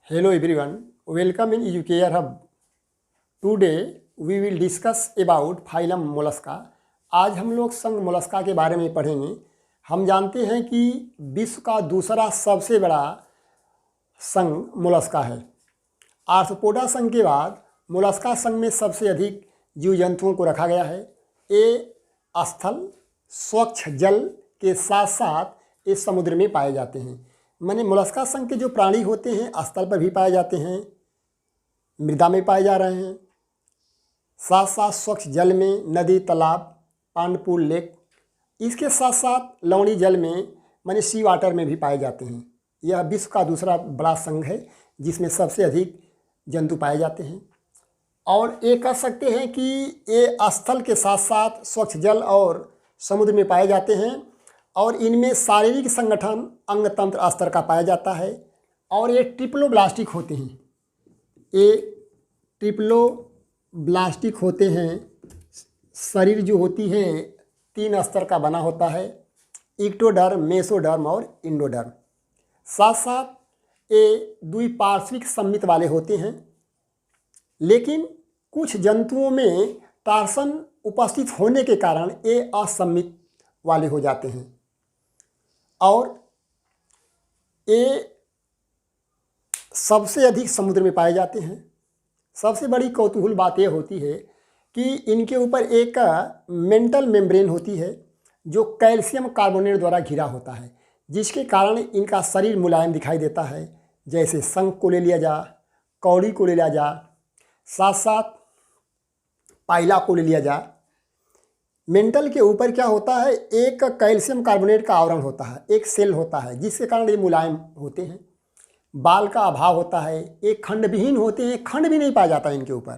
Hello everyone, welcome in Educare Hub. Today we will discuss about phylum Mollusca. आज हम लोग संघ Mollusca के बारे में पढ़ेंगे. हम जानते हैं कि विश्व का दूसरा सबसे बड़ा संघ मोलस्का है. आर्थ्रोपोडा संघ के बाद मोलस्का संघ में सबसे अधिक जीव जंतुओं को रखा गया है. ये स्थल स्वच्छ जल के साथ साथ ये समुद्र में पाए जाते हैं. माने मोलस्का संघ के जो प्राणी होते हैं स्थल पर भी पाए जाते हैं, मृदा में पाए जा रहे हैं, साथ साथ स्वच्छ जल में नदी, तालाब, पांड, पूल, लेक, इसके साथ साथ लवणीय जल में माने सी वाटर में भी पाए जाते हैं. यह विश्व का दूसरा बड़ा संघ है जिसमें सबसे अधिक जंतु पाए जाते हैं. और ये कह सकते हैं कि ये स्थल के साथ साथ स्वच्छ जल और समुद्र में पाए जाते हैं और इनमें शारीरिक संगठन अंग तंत्र स्तर का पाया जाता है. और ये ट्रिप्लोब्लास्टिक होते हैं. ये ट्रिप्लोब्लास्टिक होते हैं. शरीर जो होती है 3 स्तर का बना होता है, इक्टोडर्म, मेसोडर्म और इंडोडर्म. साथ साथ ये द्विपार्श्विक सम्मित वाले होते हैं. लेकिन कुछ जंतुओं में टार्सन उपस्थित होने के कारण ये असम्मित वाले हो जाते हैं. और ये सबसे अधिक समुद्र में पाए जाते हैं. सबसे बड़ी कौतूहल बात यह होती है कि इनके ऊपर एक मेंटल मेम्ब्रेन होती है जो कैल्शियम कार्बोनेट द्वारा घिरा होता है, जिसके कारण इनका शरीर मुलायम दिखाई देता है. जैसे शंख को ले लिया जा, कौड़ी को ले लिया जा, साथ साथ पाइला को ले लिया जा. मेंटल के ऊपर क्या होता है, एक कैल्शियम कार्बोनेट का आवरण होता है, एक सेल होता है, जिसके कारण ये मुलायम होते हैं. बाल का अभाव होता है, एक खंडविहीन होते हैं, खंड भी नहीं पाया जाता इनके ऊपर.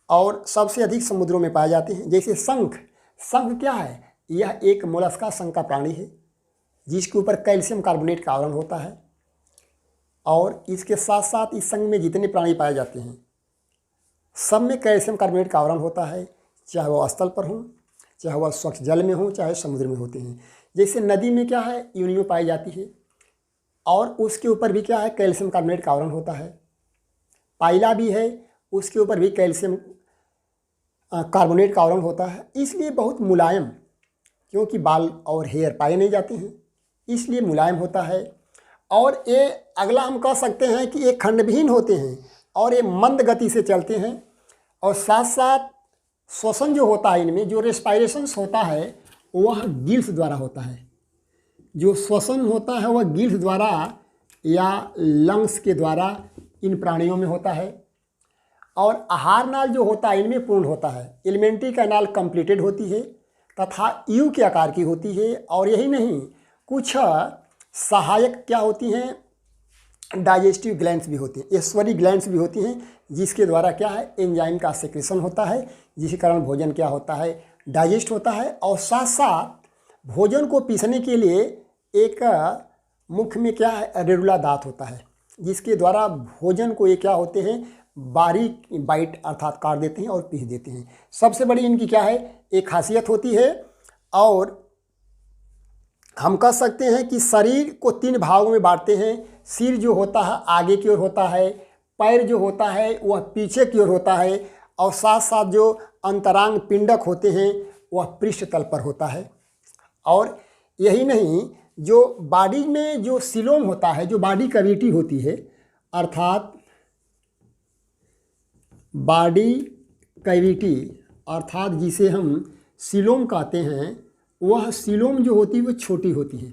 और सबसे अधिक समुद्रों में पाए जाते हैं. जैसे शंख. शंख क्या है? यह एक मोलस्का संघ का प्राणी है जिसके ऊपर कैल्शियम कार्बोनेट का आवरण होता है. और इसके साथ साथ इस संघ में जितने प्राणी पाए जाते हैं सब में कैल्शियम कार्बोनेट का आवरण होता है, चाहे वह स्थल पर हो, चाहे वह स्वच्छ जल में हो, चाहे समुद्र में होते हैं. जैसे नदी में क्या है, यूनियो पाई जाती है और उसके ऊपर भी क्या है, कैल्शियम कार्बोनेट का आवरण होता है. पाइला भी है, उसके ऊपर भी कैल्शियम कार्बोनेट का आवरण होता है. इसलिए बहुत मुलायम, क्योंकि बाल और हेयर पाए नहीं जाते हैं, इसलिए मुलायम होता है. और ये अगला हम कह सकते हैं कि ये खंडविहीन होते हैं और ये मंद गति से चलते हैं. और साथ साथ श्वसन जो होता है इनमें, जो रेस्पायरेशंस होता है वह गिल्स द्वारा होता है. जो श्वसन होता है वह गिल्स द्वारा या लंग्स के द्वारा इन प्राणियों में होता है. और आहार नाल जो होता है इनमें पूर्ण होता है. एलिमेंट्री कैनाल कंप्लीटेड होती है तथा यू के आकार की होती है. और यही नहीं, कुछ सहायक क्या होती हैं, डाइजेस्टिव ग्लैंड्स भी होती हैं, ऐश्वरी ग्लैंड्स भी होती हैं, जिसके द्वारा क्या है, एंजाइम का सेक्रेशन होता है, जिसके कारण भोजन क्या होता है, डाइजेस्ट होता है. और साथ साथ भोजन को पीसने के लिए एक मुख में क्या है, रेडुला दांत होता है, जिसके द्वारा भोजन को ये क्या होते हैं, बारीक बाइट अर्थात काट देते हैं और पीस देते हैं. सबसे बड़ी इनकी क्या है, एक खासियत होती है. और हम कह सकते हैं कि शरीर को 3 भागों में बांटते हैं. सिर जो होता है आगे की ओर होता है, पैर जो होता है वह पीछे की ओर होता है, और साथ साथ जो अंतरांग पिंडक होते हैं वह पृष्ठ तल पर होता है. और यही नहीं, जो बॉडी में जो सिलोम होता है, जो बॉडी कैविटी होती है, अर्थात बॉडी कैविटी अर्थात जिसे हम सिलोम कहते हैं, वह सिलोम जो होती है वो छोटी होती है.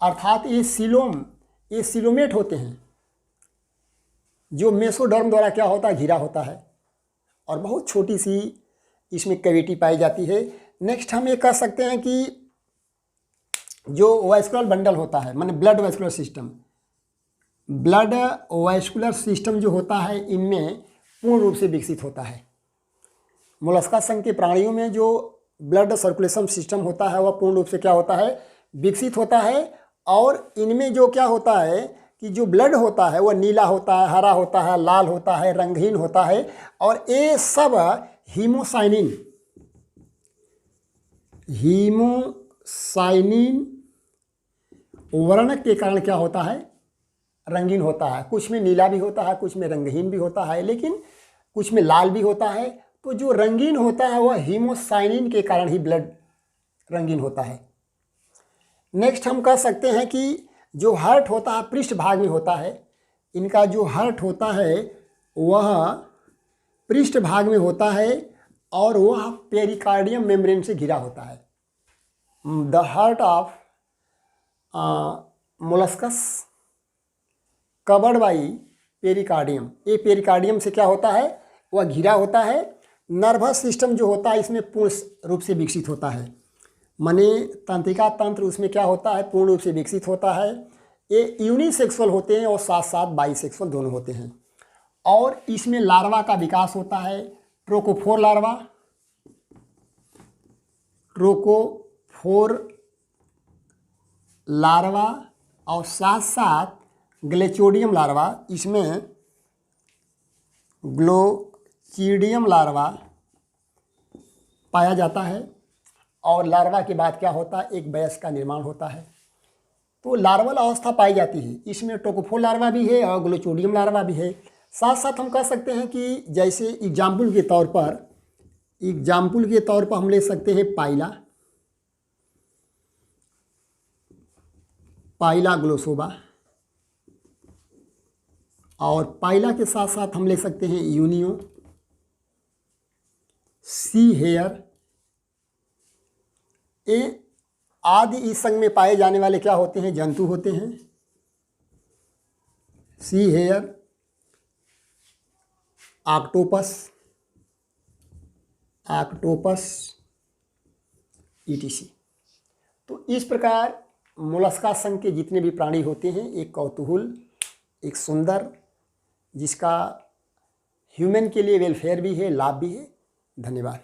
अर्थात ये सिलोमेट होते हैं जो मेसोडर्म द्वारा क्या होता है, घिरा होता है. और बहुत छोटी सी इसमें कैविटी पाई जाती है. नेक्स्ट हम ये कह सकते हैं कि जो वैस्कुलर बंडल होता है, माने ब्लड वैस्कुलर सिस्टम जो होता है इनमें पूर्ण रूप से विकसित होता है. मोलस्का संघ के प्राणियों में जो ब्लड सर्कुलेशन सिस्टम होता है वह पूर्ण रूप से क्या होता है, विकसित होता है. और इनमें जो क्या होता है कि जो ब्लड होता है वह नीला होता है, हरा होता है, लाल होता है, रंगहीन होता है. और ये सब हीमोसाइनिन वर्ण के कारण क्या होता है, रंगीन होता है, कुछ में नीला भी होता है, कुछ में रंगहीन भी होता है, लेकिन कुछ में लाल भी होता है। तो जो रंगीन होता है वह हीमोसाइनिन के कारण ही ब्लड रंगीन होता है। नेक्स्ट हम कह सकते हैं कि जो हार्ट होता है पृष्ठ भाग में होता है, इनका जो हार्ट होता है वह पृष्ठ भाग में होता है और वह पेरिकार्डियम मेम्ब्रेन से घिरा होता है। The heart of molluscs covered by pericardium. ये पेरिकार्डियम से क्या होता है, वह घिरा होता है। नर्वस सिस्टम जो होता है इसमें पूर्ण रूप से विकसित होता है, माने तंत्रिका तंत्र उसमें क्या होता है, पूर्ण रूप से विकसित होता है। ये यूनिसेक्सुअल होते हैं और साथ साथ बाईसेक्सुअल दोनों होते हैं। और इसमें लार्वा का विकास होता है, ट्रोकोफोर लार्वा और साथ साथ ग्लेचोडियम लार्वा। इसमें ग्लोचिडियम लार्वा पाया जाता है। और लार्वा के बाद क्या होता है, एक वयस्क का निर्माण होता है। तो लार्वल अवस्था पाई जाती है, इसमें ट्रोकोफोर लार्वा भी है और ग्लोचोडियम लार्वा भी है। साथ साथ हम कह सकते हैं कि जैसे एग्जाम्पल के तौर पर हम ले सकते हैं पाइला ग्लोसोबा, और पाइला के साथ साथ हम ले सकते हैं यूनियो, सी हेयर। ये आदि इस संघ में पाए जाने वाले क्या होते हैं, जंतु होते हैं। See here, octopus etc. तो इस प्रकार मोलस्का संघ के जितने भी प्राणी होते हैं एक कौतूहल, एक सुंदर, जिसका ह्यूमन के लिए वेलफेयर भी है, लाभ भी है। धन्यवाद।